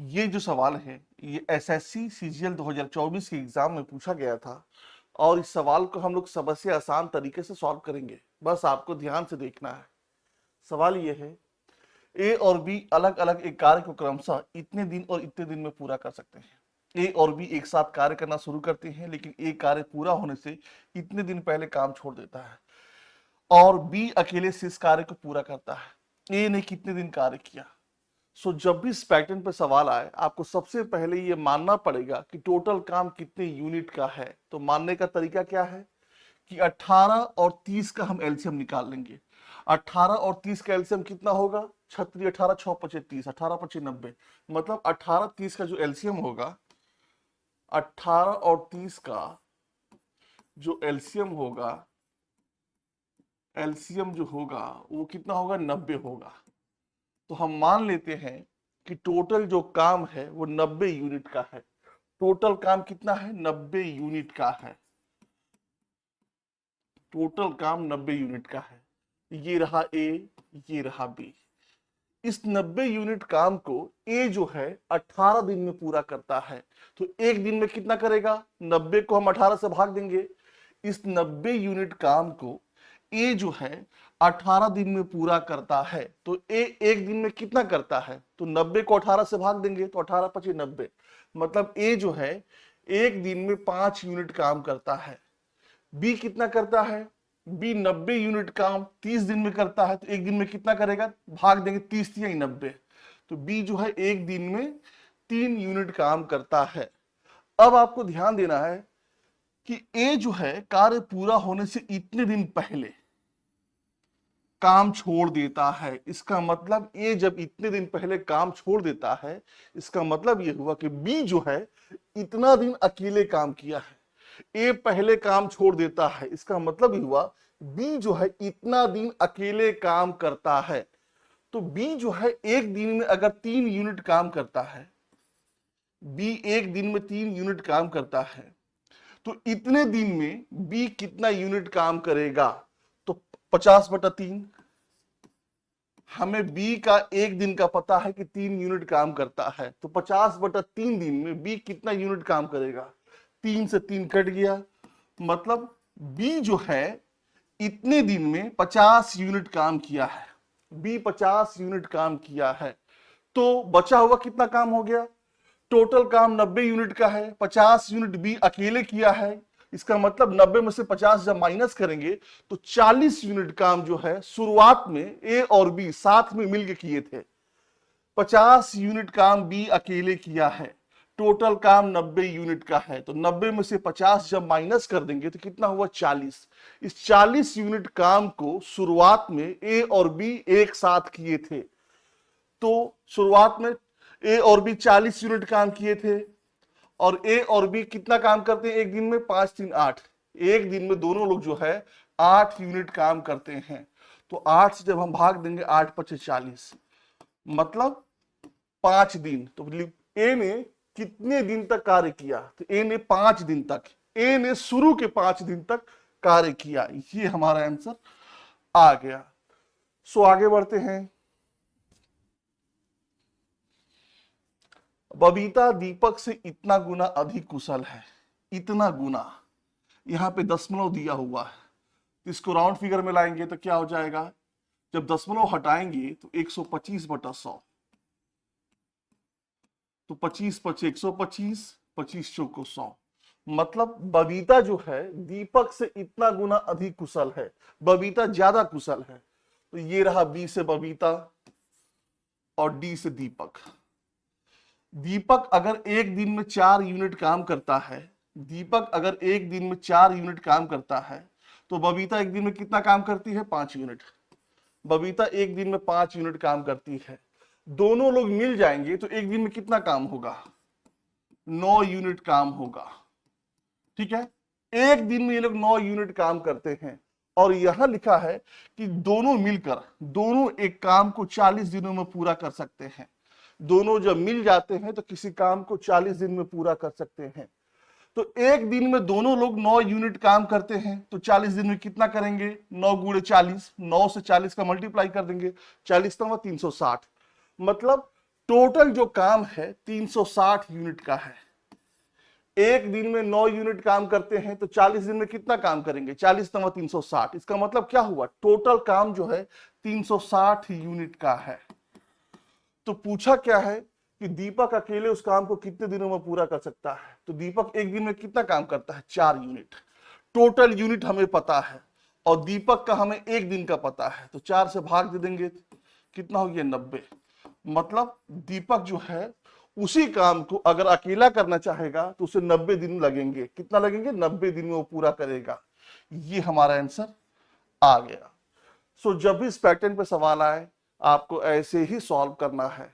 ये जो सवाल है ये एसएससी सीजीएल 2024 के एग्जाम में पूछा गया था और इस सवाल को हम लोग सबसे आसान तरीके से सॉल्व करेंगे। बस आपको ध्यान से देखना है। सवाल ये है, ए और बी अलग अलग एक कार्य को क्रमशः इतने दिन और इतने दिन में पूरा कर सकते हैं। ए और बी एक साथ कार्य करना शुरू करते हैं, लेकिन ए कार्य पूरा होने से इतने दिन पहले काम छोड़ देता है और बी अकेले से इस कार्य को पूरा करता है। ए ने कितने दिन कार्य किया? जब भी इस पैटर्न पे सवाल आए आपको सबसे पहले ये मानना पड़ेगा कि टोटल काम कितने यूनिट का है। तो मानने का तरीका क्या है कि 18 और 30 का हम एलसीएम निकाल लेंगे। 18 और 30 का एलसीएम कितना होगा? 36, 18 6 5 30, 18 5 90। मतलब 18 30 का जो एलसीएम होगा, 18 और 30 का जो एलसीएम होगा, एलसीएम जो होगा वो कितना होगा? 90 होगा। तो हम मान लेते हैं कि टोटल जो काम है वो 90 यूनिट का है। टोटल काम कितना है? 90 यूनिट का है। टोटल काम 90 यूनिट का है। ये रहा ए, ये रहा बी। इस 90 यूनिट काम को ए जो है 18 दिन में पूरा करता है। तो एक दिन में कितना करेगा? 90 को हम 18 से भाग देंगे। इस 90 यूनिट काम को ए जो है 18 दिन में पूरा करता है। तो ए एक दिन में कितना करता है? तो 90 को 18 से भाग देंगे तो 18 25 90। मतलब ए जो है एक दिन में 5 यूनिट काम करता है। बी कितना करता है? बी 90 यूनिट काम 30 दिन में करता है। तो एक दिन में कितना करेगा? भाग देंगे 30 या 90। तो बी जो है एक दिन में 3 यूनिट काम करता है। अब आपको ध्यान देना है कि ए जो है कार्य पूरा होने से इतने दिन पहले काम छोड़ देता है। इसका मतलब ए जब इतने दिन पहले काम छोड़ देता है, इसका मतलब यह हुआ कि बी जो है इतना दिन अकेले काम किया है। ए पहले काम छोड़ देता है, इसका मतलब यह हुआ बी जो है इतना दिन अकेले काम करता है। तो बी जो है एक दिन में अगर 3 यूनिट काम करता है, बी एक दिन में 3 यूनिट काम करता है, तो इतने दिन में बी कितना यूनिट काम करेगा? तो 50/3। हमें बी का एक दिन का पता है कि 3 यूनिट काम करता है। तो 50/3 दिन में बी कितना यूनिट काम करेगा? 3 से 3 कट गया। मतलब बी जो है इतने दिन में 50 यूनिट काम किया है। बी 50 यूनिट काम किया है। तो बचा हुआ कितना काम हो गया? टोटल काम 90 यूनिट का है, 50 यूनिट बी अकेले किया है। इसका मतलब 90 में से 50 जब माइनस करेंगे तो 40 यूनिट काम जो है शुरुआत में ए और बी साथ में मिलकर किए थे। 50 यूनिट काम बी अकेले किया है। टोटल काम 90 यूनिट का है। तो 90 में से 50 जब माइनस कर देंगे तो कितना हुआ? 40। इस 40 यूनिट काम को शुरुआत में ए और बी एक साथ किए थे। तो शुरुआत में ए और बी 40 यूनिट काम किए थे और ए और बी कितना काम करते हैं एक दिन में? 5 3 8। एक दिन में दोनों लोग जो है 8 यूनिट काम करते हैं। तो 8 से जब हम भाग देंगे 8 5 40, मतलब 5 दिन। तो ए ने कितने दिन तक कार्य किया? तो ए ने 5 दिन तक, ए ने शुरू के 5 दिन तक कार्य किया। ये हमारा आंसर आ गया। आगे बढ़ते हैं। बबीता दीपक से इतना गुना अधिक कुशल है। इतना गुना, यहां पे दशमलव दिया हुआ है, तो इसको राउंड फिगर में लाएंगे तो क्या हो जाएगा? जब दशमलव हटाएंगे तो 125/100। तो 25 5 125, 25 चौको 100। मतलब बबीता जो है दीपक से इतना गुना अधिक कुशल है। बबीता ज्यादा कुशल है। तो ये रहा बी से बबीता और डी से दीपक। दीपक अगर एक दिन में 4 यूनिट काम करता है, दीपक अगर एक दिन में 4 यूनिट काम करता है, तो बबीता एक दिन में कितना काम करती है? 5 यूनिट। बबीता एक दिन में 5 यूनिट काम करती है। दोनों लोग मिल जाएंगे तो एक दिन में कितना काम होगा? 9 यूनिट काम होगा। ठीक है, एक दिन में ये लोग 9 यूनिट काम करते हैं। और यहां लिखा है कि दोनों मिलकर दोनों एक काम को 40 दिनों में पूरा कर सकते हैं। दोनों जब मिल जाते हैं तो किसी काम को 40 दिन में पूरा कर सकते हैं। तो एक दिन में दोनों लोग 9 यूनिट काम करते हैं, तो 40 दिन में कितना करेंगे? 9 गुणे 40, 9 से 40 का मल्टीप्लाई कर देंगे, 40 9 360। मतलब टोटल जो काम है 360 यूनिट का है। एक दिन में 9 यूनिट काम करते हैं तो 40 दिन में कितना काम करेंगे? 40 नवा 360। इसका मतलब क्या हुआ? टोटल काम जो है 360 यूनिट का है। तो पूछा क्या है कि दीपक अकेले उस काम को कितने दिनों में पूरा कर सकता है? तो दीपक एक दिन में कितना काम करता है? 4 यूनिट। टोटल यूनिट हमें पता है और दीपक का हमें एक दिन का पता है, तो 4 से भाग दे देंगे, कितना हो गया? 90। मतलब दीपक जो है उसी काम को अगर अकेला करना चाहेगा तो उसे 90 दिन लगेंगे। कितना लगेंगे? 90 दिन में वो पूरा करेगा। ये हमारा आंसर आ गया। सो जब भी इस पैटर्न पे सवाल आए आपको ऐसे ही सॉल्व करना है।